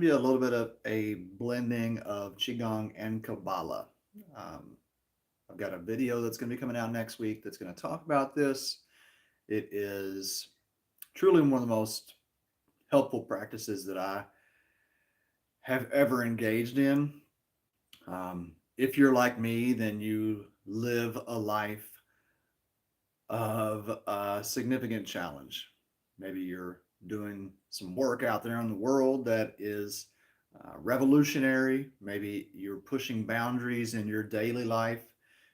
be a little bit of a blending of Qigong and Kabbalah. Um, I've got a video that's going to be coming out next week that's going to talk about this. It is truly one of the most helpful practices that I have ever engaged in. If you're like me, then you live a life of a significant challenge. Maybe you're doing some work out there in the world that is revolutionary. Maybe you're pushing boundaries in your daily life.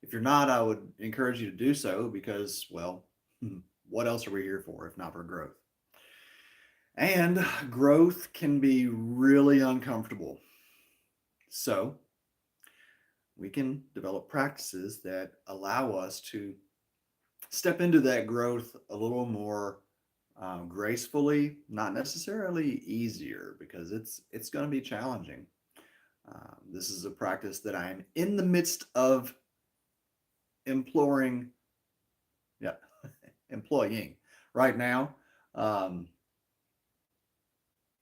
If you're not, I would encourage you to do so because, well, what else are we here for if not for growth? And growth can be really uncomfortable. So we can develop practices that allow us to step into that growth a little more gracefully, not necessarily easier because it's going to be challenging. This is a practice that I am in the midst of imploring, yeah, employing right now. Um,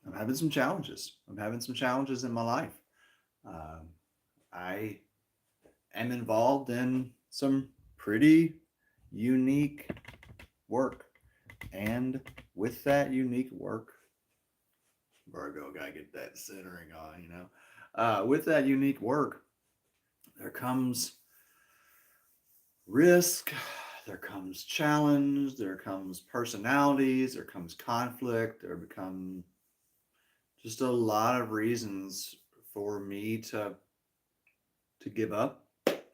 I'm having some challenges. I'm having some challenges in my life. Um, I am involved in some pretty unique work. And with that unique work, Virgo, gotta get that centering on, with that unique work, there comes risk, there comes challenge, there comes personalities, there comes conflict, there become just a lot of reasons for me to give up.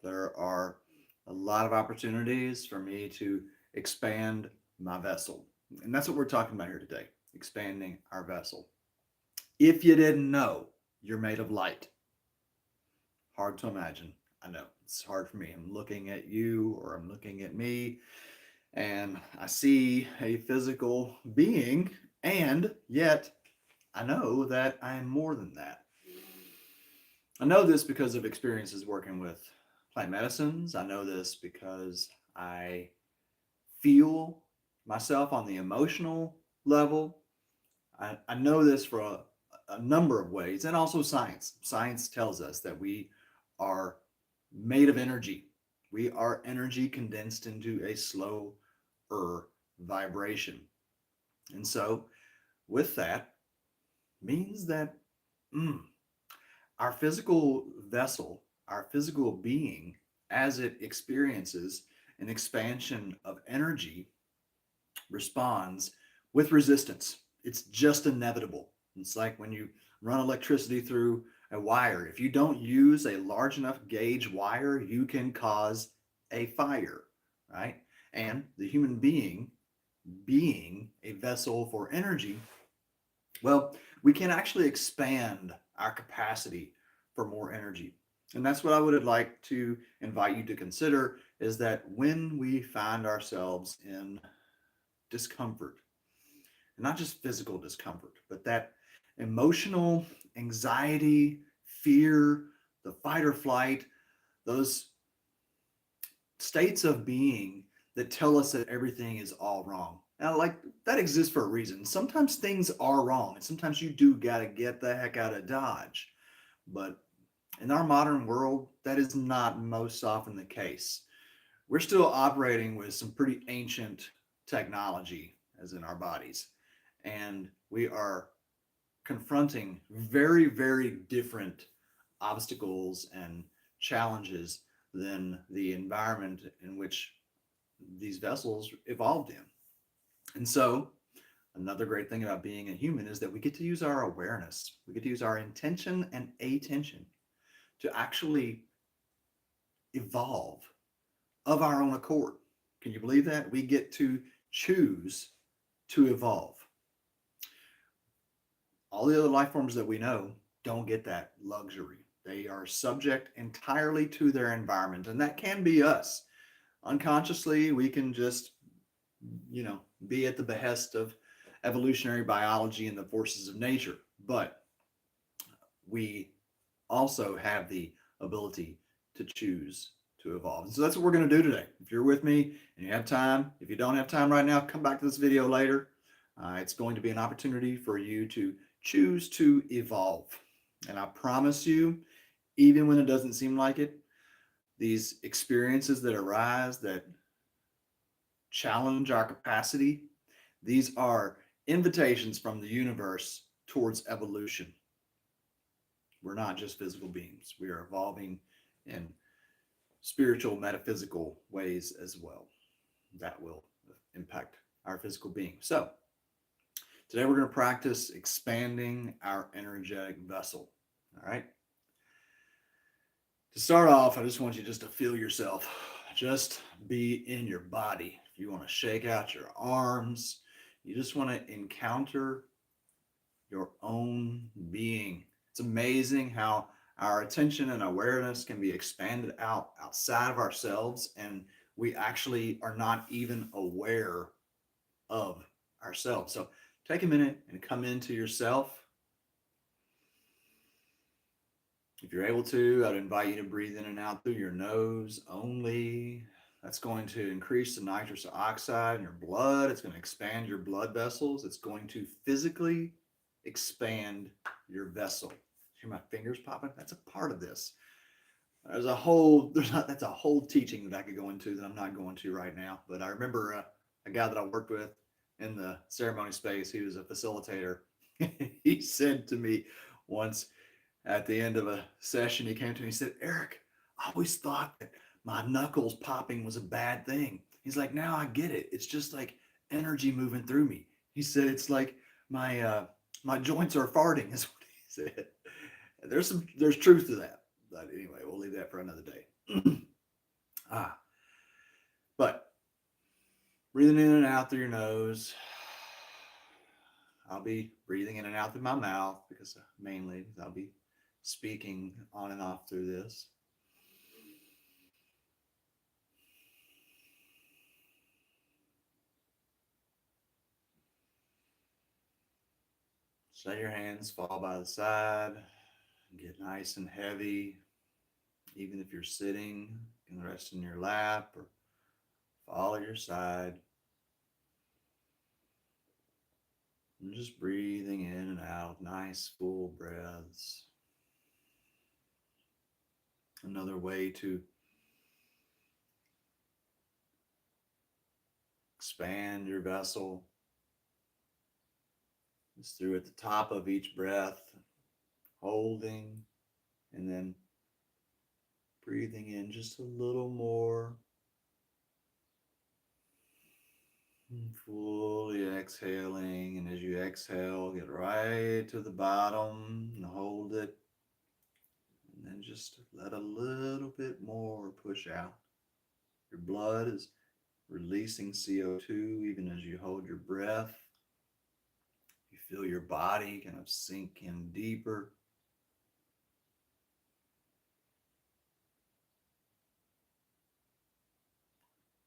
There are a lot of opportunities for me to expand my vessel. And that's what we're talking about here today, expanding our vessel. If you didn't know, you're made of light. Hard to imagine. I know it's hard for me. I'm looking at you or I'm looking at me and I see a physical being, and yet I know that I'm more than that. I know this because of experiences working with plant medicines. I know this because I feel myself on the emotional level. I know this for a number of ways, and also science. Science tells us that we are made of energy. We are energy condensed into a slower vibration. And so, with that, means that mm, our physical vessel, our physical being, as it experiences an expansion of energy, responds with resistance. It's just inevitable. It's like when you run electricity through a wire. If you don't use a large enough gauge wire, you can cause a fire, right? And the human being a vessel for energy, well, we can actually expand our capacity for more energy. And that's what I would like to invite you to consider is that when we find ourselves in discomfort, and not just physical discomfort, but that emotional anxiety, fear, the fight or flight, those states of being that tell us that everything is all wrong. Now, like that exists for a reason. Sometimes things are wrong, and sometimes you do got to get the heck out of Dodge. But in our modern world, that is not most often the case. We're still operating with some pretty ancient technology, as in our bodies, and we are confronting very, very different obstacles and challenges than the environment in which these vessels evolved in. And so, another great thing about being a human is that we get to use our awareness, we get to use our intention and attention to actually evolve of our own accord. Can you believe that? We get to choose to evolve. All the other life forms that we know don't get that luxury. They are subject entirely to their environment, and that can be us. Unconsciously, we can just, be at the behest of evolutionary biology and the forces of nature. But we also have the ability to choose to evolve. And so that's what we're going to do today. If you're with me and you have time, if you don't have time right now, come back to this video later. It's going to be an opportunity for you to choose to evolve. And I promise you, even when it doesn't seem like it, these experiences that arise that challenge our capacity, these are invitations from the universe towards evolution. We're not just physical beings, we are evolving in spiritual, metaphysical ways as well that will impact our physical being. So, today we're going to practice expanding our energetic vessel. All right. To start off, I just want you just to feel yourself. Just be in your body. If you want to shake out your arms, you just want to encounter your own being. It's amazing how our attention and awareness can be expanded out outside of ourselves, and we actually are not even aware of ourselves. So take a minute and come into yourself. If you're able to, I'd invite you to breathe in and out through your nose only. That's going to increase the nitrous oxide in your blood. It's going to expand your blood vessels. It's going to physically expand your vessel. Hear my fingers popping? That's a part of this. That's a whole teaching that I could go into that I'm not going to right now. But I remember a guy that I worked with in the ceremony space. He was a facilitator. He said to me once, at the end of a session, he came to me and said, Eric, I always thought that my knuckles popping was a bad thing. He's like, now I get it. It's just like energy moving through me. He said, it's like my joints are farting, is what he said. There's truth to that. But anyway, we'll leave that for another day. ah, but breathing in and out through your nose. I'll be breathing in and out through my mouth because mainly I'll be speaking on and off through this. Just let your hands fall by the side, get nice and heavy. Even if you're sitting, you can rest in your lap or fall at your side. And just breathing in and out, nice full breaths. Another way to expand your vessel is through at the top of each breath, holding, and then breathing in just a little more. And fully exhaling, and as you exhale, get right to the bottom and hold it. And then just let a little bit more push out. Your blood is releasing CO2 even as you hold your breath. You feel your body kind of sink in deeper.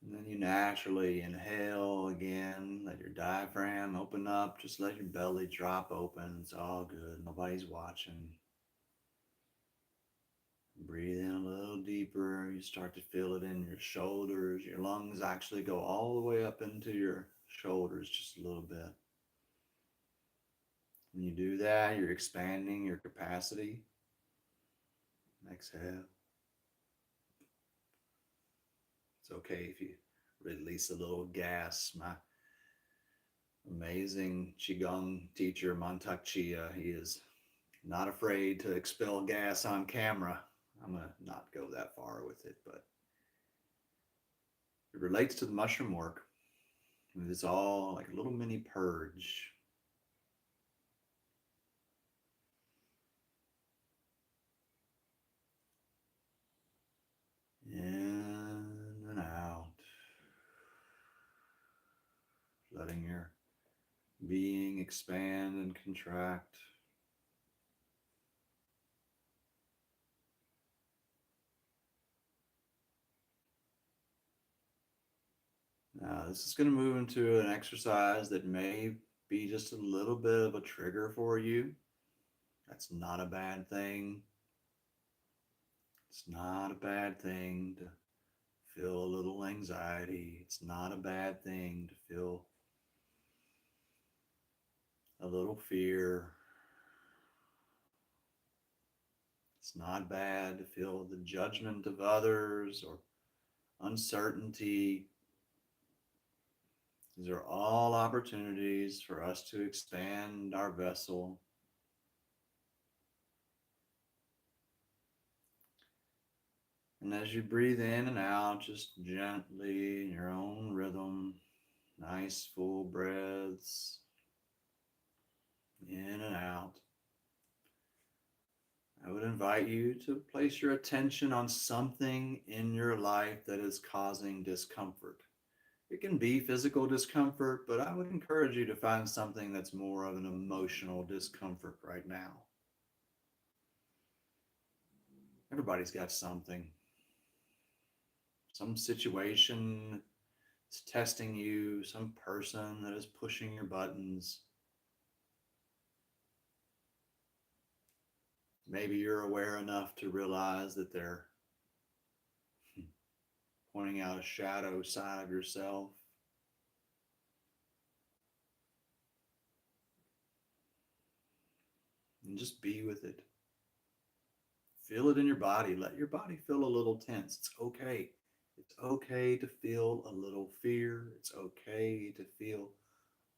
And then you naturally inhale again. Let your diaphragm open up. Just let your belly drop open. It's all good. Nobody's watching. Breathe in a little deeper. You start to feel it in your shoulders. Your lungs actually go all the way up into your shoulders just a little bit. When you do that, you're expanding your capacity. Exhale. It's okay if you release a little gas. My amazing Qigong teacher, Mantak Chia, he is not afraid to expel gas on camera. I'm going to not go that far with it, but it relates to the mushroom work. It's all like a little mini purge. In and out. Letting your being expand and contract. Now, this is going to move into an exercise that may be just a little bit of a trigger for you. That's not a bad thing. It's not a bad thing to feel a little anxiety. It's not a bad thing to feel a little fear. It's not bad to feel the judgment of others or uncertainty. These are all opportunities for us to expand our vessel. And as you breathe in and out, just gently in your own rhythm, nice full breaths in and out. I would invite you to place your attention on something in your life that is causing discomfort. It can be physical discomfort, but I would encourage you to find something that's more of an emotional discomfort right now. Everybody's got something, some situation that's testing you, some person that is pushing your buttons. Maybe you're aware enough to realize that they're pointing out a shadow side of yourself. And just be with it. Feel it in your body. Let your body feel a little tense. It's okay. It's okay to feel a little fear. It's okay to feel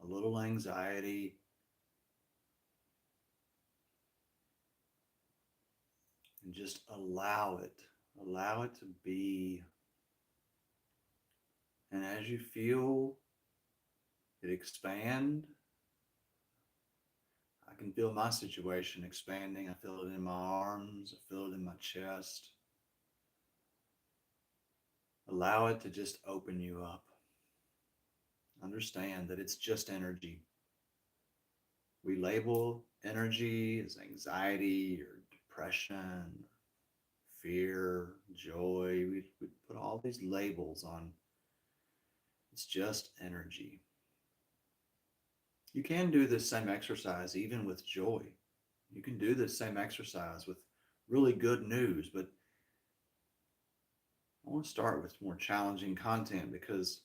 a little anxiety. And just allow it. Allow it to be. And as you feel it expand, I can feel my situation expanding. I feel it in my arms. I feel it in my chest. Allow it to just open you up. Understand that it's just energy. We label energy as anxiety or depression, fear, joy. We put all these labels on. It's just energy. You can do this same exercise even with joy. You can do this same exercise with really good news, but I want to start with more challenging content because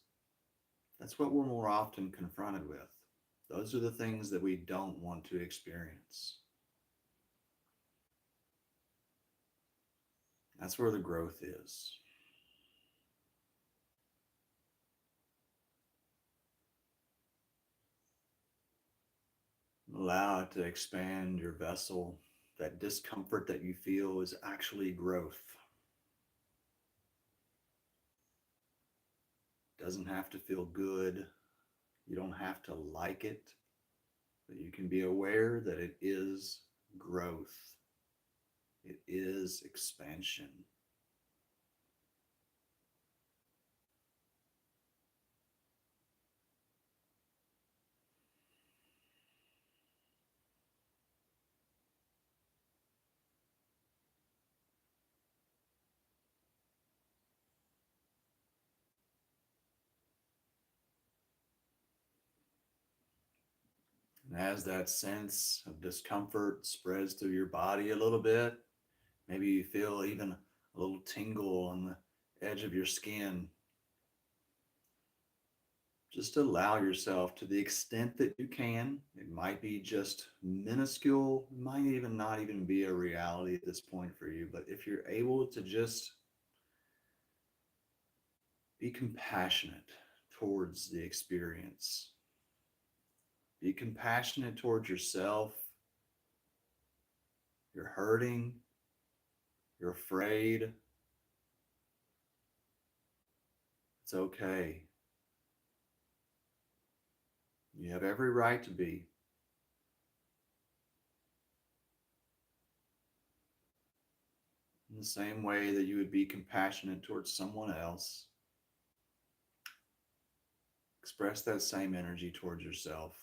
that's what we're more often confronted with. Those are the things that we don't want to experience. That's where the growth is. Allow it to expand your vessel. That discomfort that you feel is actually growth. It doesn't have to feel good. You don't have to like it, but you can be aware that it is growth. It is expansion. And as that sense of discomfort spreads through your body a little bit, maybe you feel even a little tingle on the edge of your skin. Just allow yourself to the extent that you can. It might be just minuscule, it might even not even be a reality at this point for you, but if you're able to just be compassionate towards the experience, be compassionate towards yourself. You're hurting, you're afraid. It's okay. You have every right to be. In the same way that you would be compassionate towards someone else, express that same energy towards yourself.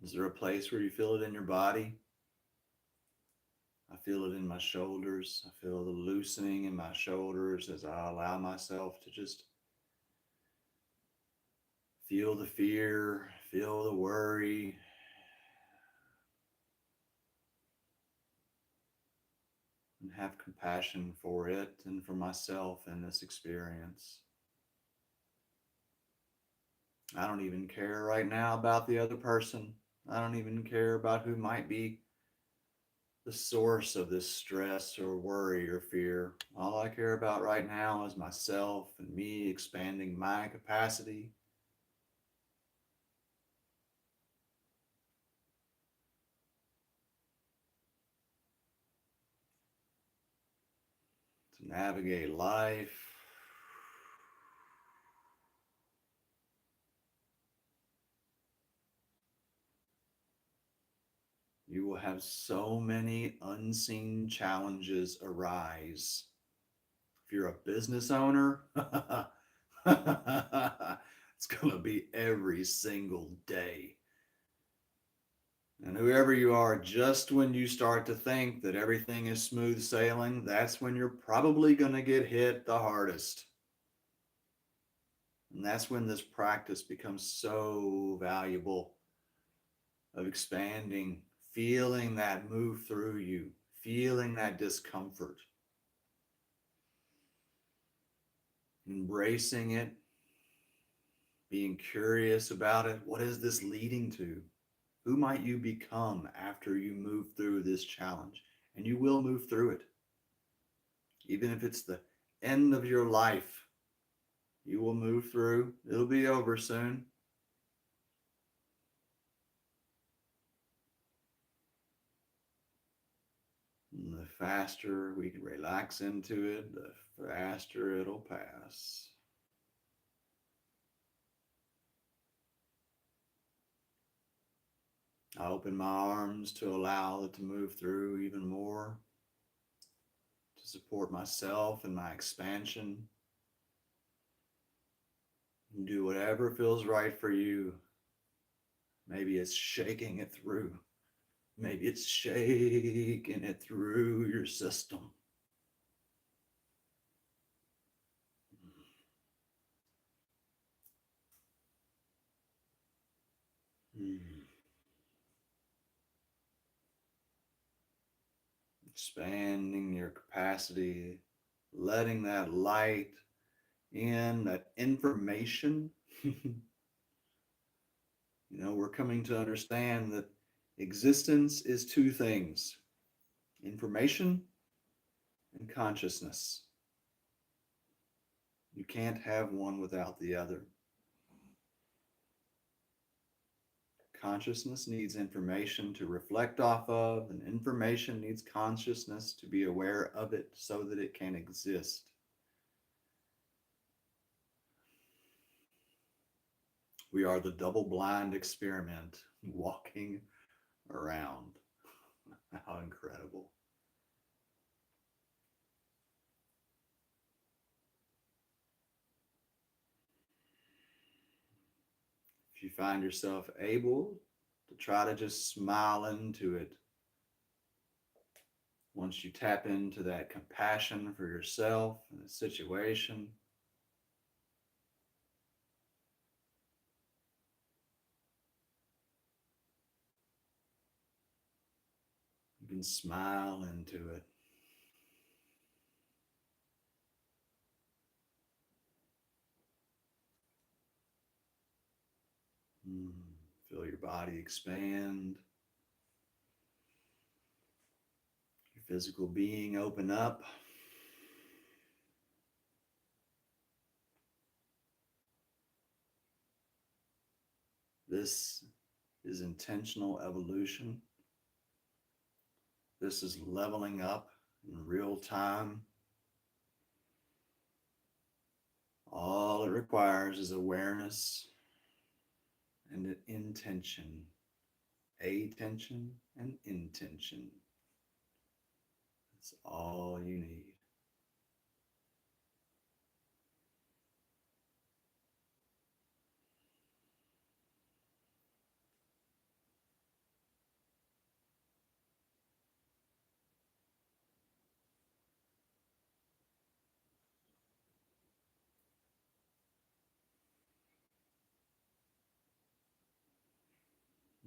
Is there a place where you feel it in your body? I feel it in my shoulders. I feel the loosening in my shoulders as I allow myself to just feel the fear, feel the worry, and have compassion for it and for myself in this experience. I don't even care right now about the other person. I don't even care about who might be the source of this stress or worry or fear. All I care about right now is myself and me expanding my capacity to navigate life. You will have so many unseen challenges arise. If you're a business owner, it's going to be every single day. And whoever you are, just when you start to think that everything is smooth sailing, that's when you're probably going to get hit the hardest. And that's when this practice becomes so valuable of expanding, feeling that move through you, feeling that discomfort, embracing it, being curious about it. What is this leading to? Who might you become after you move through this challenge? And you will move through it. Even if it's the end of your life, you will move through. It'll be over soon. And the faster we can relax into it, the faster it'll pass. I open my arms to allow it to move through even more, to support myself and my expansion. And do whatever feels right for you. Maybe it's shaking it through. Maybe it's shaking it through your system. Mm. Expanding your capacity, letting that light in, that information. We're coming to understand that existence is two things: information and consciousness. You can't have one without the other. Consciousness needs information to reflect off of, and information needs consciousness to be aware of it so that it can exist. We are the double blind experiment walking around. How incredible. If you find yourself able to try to just smile into it, once you tap into that compassion for yourself and the situation, you can smile into it. Mm. Feel your body expand, your physical being open up. This is intentional evolution. This is leveling up in real time. All it requires is awareness and an intention, attention and intention. That's all you need.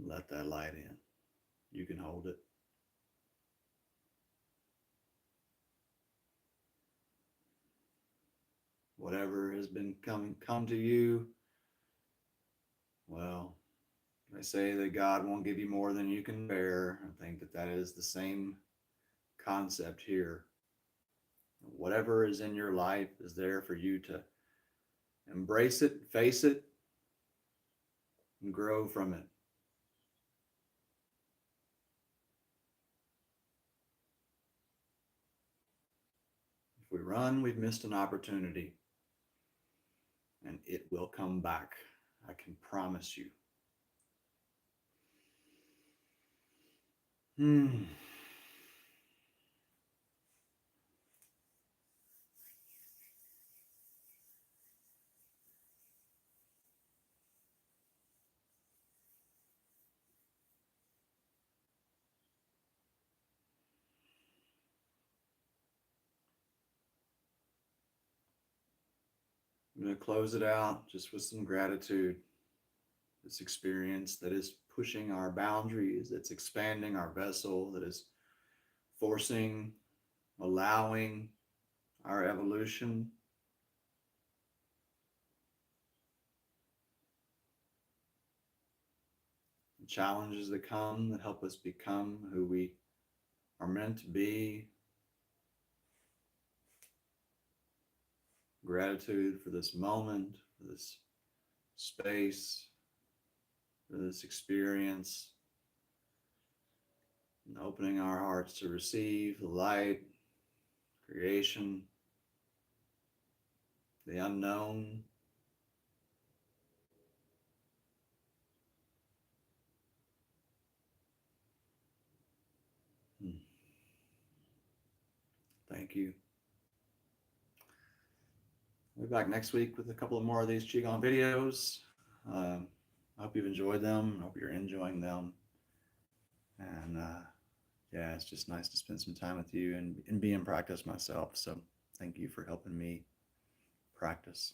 Let that light in. You can hold it. Whatever has been come to you, Well, they say that God won't give you more than you can bear. I think that that is the same concept here. Whatever is in your life is there for you to embrace it, face it, and grow from it. If we run, we've missed an opportunity, and it will come back. I can promise you. Hmm. I'm going to close it out just with some gratitude. This experience that is pushing our boundaries, that's expanding our vessel, that is forcing, allowing our evolution, the challenges that come that help us become who we are meant to be. Gratitude for this moment, for this space, for this experience, and opening our hearts to receive the light, creation, the unknown. Hmm. Thank you. We'll be back next week with a couple of more of these Qigong videos. I hope you've enjoyed them. I hope you're enjoying them. And yeah, it's just nice to spend some time with you and be in practice myself. So thank you for helping me practice.